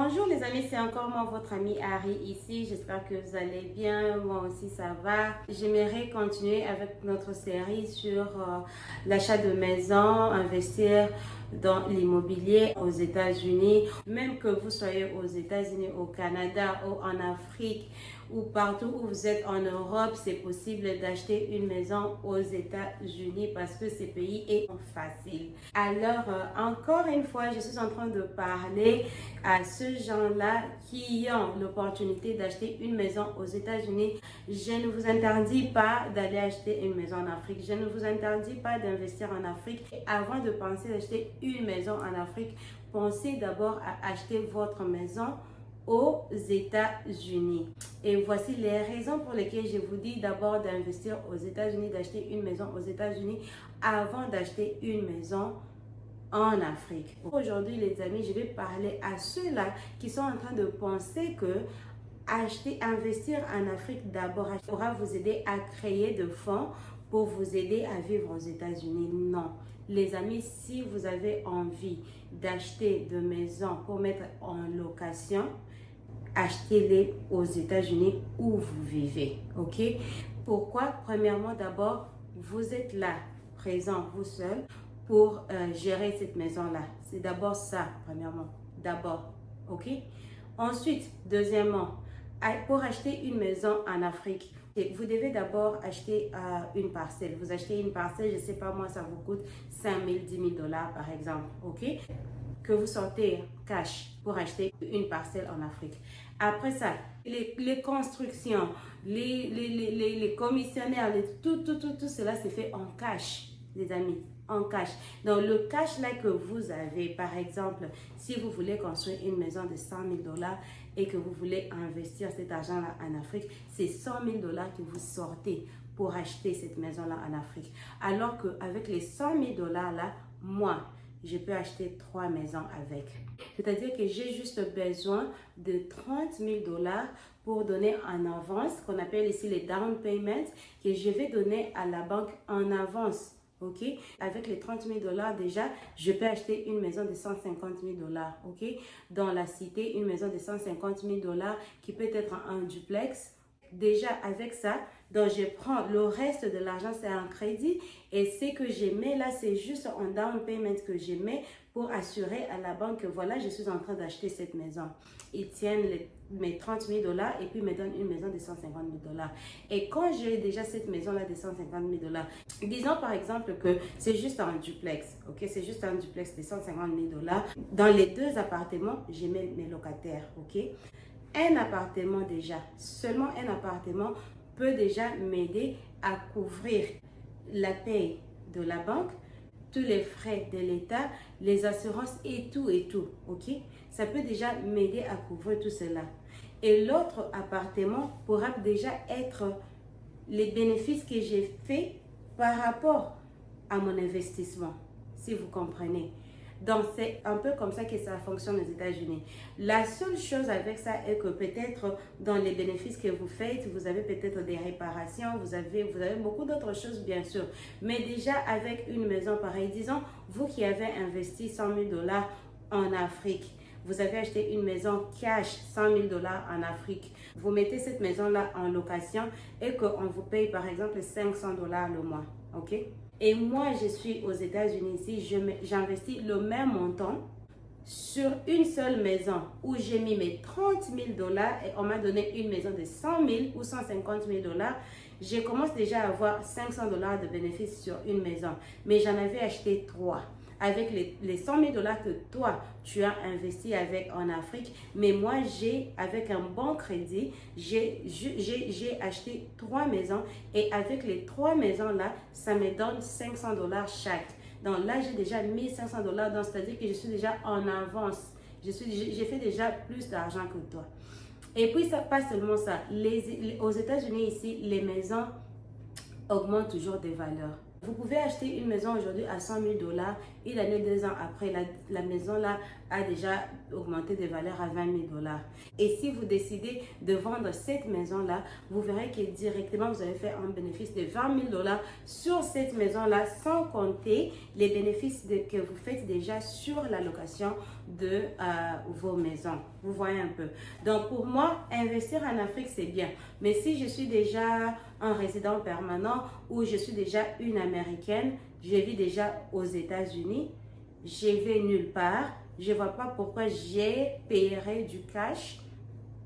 Bonjour les amis, c'est encore moi, votre ami Harry ici. J'espère que vous allez bien, moi aussi ça va. J'aimerais continuer avec notre série sur l'achat de maison, investir dans l'immobilier aux États-Unis. Même que vous soyez aux États-Unis, au Canada ou en Afrique ou partout où vous êtes en Europe, c'est possible d'acheter une maison aux États-Unis parce que ce pays est facile. Alors, encore une fois, je suis en train de parler à ceux gens-là qui ont l'opportunité d'acheter une maison aux États-Unis. Je ne vous interdis pas d'aller acheter une maison en Afrique. Je ne vous interdis pas d'investir en Afrique. Et avant de penser d'acheter une maison en Afrique, pensez d'abord à acheter votre maison aux États-Unis. Et voici les raisons pour lesquelles je vous dis d'abord d'investir aux États-Unis, d'acheter une maison aux États-Unis avant d'acheter une maison en Afrique. Aujourd'hui, les amis, je vais parler à ceux-là qui sont en train de penser que investir en Afrique d'abord pourra vous aider à créer de fonds pour vous aider à vivre aux États-Unis. Non. Les amis, si vous avez envie d'acheter de maisons pour mettre en location, achetez-les aux États-Unis où vous vivez. Ok? Pourquoi? Premièrement, d'abord, vous êtes là, présent, vous seul, pour gérer cette maison-là. C'est d'abord ça, premièrement. D'abord. Ok? Ensuite, deuxièmement, pour acheter une maison en Afrique, vous devez d'abord acheter une parcelle. Vous achetez une parcelle, je ne sais pas moi, ça vous coûte 5 000, 10 000 dollars par exemple. Ok? Que vous sortez cash pour acheter une parcelle en Afrique. Après ça, les constructions, les commissionnaires, tout cela c'est fait en cash, les amis, en cash. Donc le cash là que vous avez, par exemple, si vous voulez construire une maison de 100 000 dollars et que vous voulez investir cet argent là en Afrique, c'est 100 000 dollars que vous sortez pour acheter cette maison là en Afrique. Alors qu'avec les 100 000 dollars là, moi, je peux acheter 3 maisons avec. C'est-à-dire que j'ai juste besoin de 30 000 dollars pour donner en avance, qu'on appelle ici les down payments, que je vais donner à la banque en avance. Ok? Avec les 30 000 dollars déjà, je peux acheter une maison de 150 000 dollars. Ok? Dans la cité, une maison de 150 000 dollars qui peut être un duplex. Déjà avec ça, donc je prends le reste de l'argent, c'est un crédit et ce que je mets là, c'est juste un down payment que je mets pour assurer à la banque que voilà, je suis en train d'acheter cette maison. Ils tiennent mes 30 000 dollars et puis me donnent une maison de 150 000 dollars. Et quand j'ai déjà cette maison-là de 150 000 dollars, disons par exemple que c'est juste un duplex, ok? C'est juste un duplex de 150 000 dollars. Dans les deux appartements, je mets mes locataires, ok? Un appartement déjà, seulement un appartement peut déjà m'aider à couvrir la paie de la banque, tous les frais de l'État, les assurances et tout, ok? Ça peut déjà m'aider à couvrir tout cela. Et l'autre appartement pourra déjà être les bénéfices que j'ai fait par rapport à mon investissement, si vous comprenez. Donc, c'est un peu comme ça que ça fonctionne aux États-Unis. La seule chose avec ça est que peut-être dans les bénéfices que vous faites, vous avez peut-être des réparations, vous avez beaucoup d'autres choses, bien sûr. Mais déjà, avec une maison pareille, disons, vous qui avez investi 100 000 dollars en Afrique, vous avez acheté une maison cash, 100 000 dollars en Afrique. Vous mettez cette maison-là en location et qu'on vous paye par exemple 500 dollars le mois. Ok? Et moi, je suis aux États-Unis ici, j'investis le même montant sur une seule maison où j'ai mis mes 30 000 dollars et on m'a donné une maison de 100 000 ou 150 000 dollars. Je commence déjà à avoir 500 dollars de bénéfices sur une maison, mais j'en avais acheté 3. Avec les 100 000 dollars que toi, tu as investi avec en Afrique. Mais moi, avec un bon crédit, j'ai acheté 3 maisons. Et avec les 3 maisons-là, ça me donne 500 dollars chaque. Donc là, j'ai déjà 1500 dollars. Donc, c'est-à-dire que je suis déjà en avance. J'ai fait déjà plus d'argent que toi. Et puis, ça, pas seulement ça. Aux États-Unis, ici, les maisons augmentent toujours de valeur. Vous pouvez acheter une maison aujourd'hui à 100 000 dollars. Une année, 2 ans après, la maison là a déjà augmenté de valeur à 20 000 dollars. Et si vous décidez de vendre cette maison-là, vous verrez que directement, vous avez fait un bénéfice de 20 000 dollars sur cette maison-là, sans compter les bénéfices que vous faites déjà sur la location de vos maisons. Vous voyez un peu. Donc, pour moi, investir en Afrique, c'est bien. Mais si je suis déjà un résident permanent ou je suis déjà une Américaine, je vis déjà aux États-Unis, je vais nulle part, je ne vois pas pourquoi j'ai payerai du cash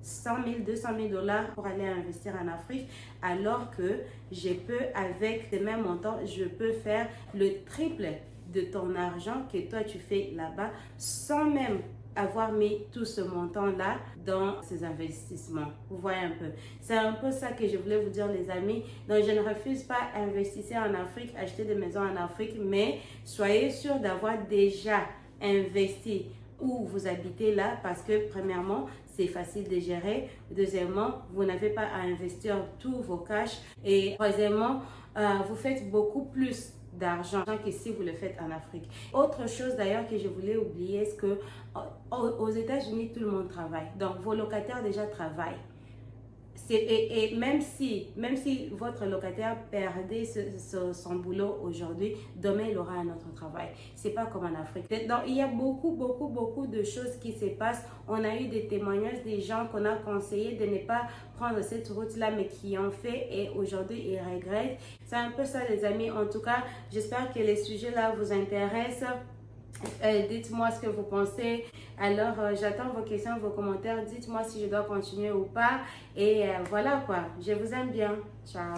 100 000, 200 000 dollars pour aller investir en Afrique, alors que je peux, avec les mêmes montants, je peux faire le triple de ton argent que toi tu fais là-bas sans même avoir mis tout ce montant-là dans ces investissements. Vous voyez un peu. C'est un peu ça que je voulais vous dire, les amis. Donc, je ne refuse pas d'investir en Afrique, acheter des maisons en Afrique, mais soyez sûrs d'avoir déjà investi où vous habitez là, parce que premièrement, c'est facile de gérer. Deuxièmement, vous n'avez pas à investir tous vos cash. Et troisièmement, vous faites beaucoup plus d'argent que si vous le faites en Afrique. Autre chose d'ailleurs que je voulais oublier, c'est que aux États-Unis, tout le monde travaille. Donc, vos locataires déjà travaillent. Et même si votre locataire perdait son boulot aujourd'hui, demain il aura un autre travail. C'est pas comme en Afrique. Donc il y a beaucoup de choses qui se passent. On a eu des témoignages des gens qu'on a conseillé de ne pas prendre cette route-là, mais qui ont fait et aujourd'hui ils regrettent. C'est un peu ça, les amis. En tout cas, j'espère que les sujets-là vous intéressent. Dites-moi ce que vous pensez. Alors, j'attends vos questions, vos commentaires. Dites-moi si je dois continuer ou pas. Et voilà quoi. Je vous aime bien. Ciao.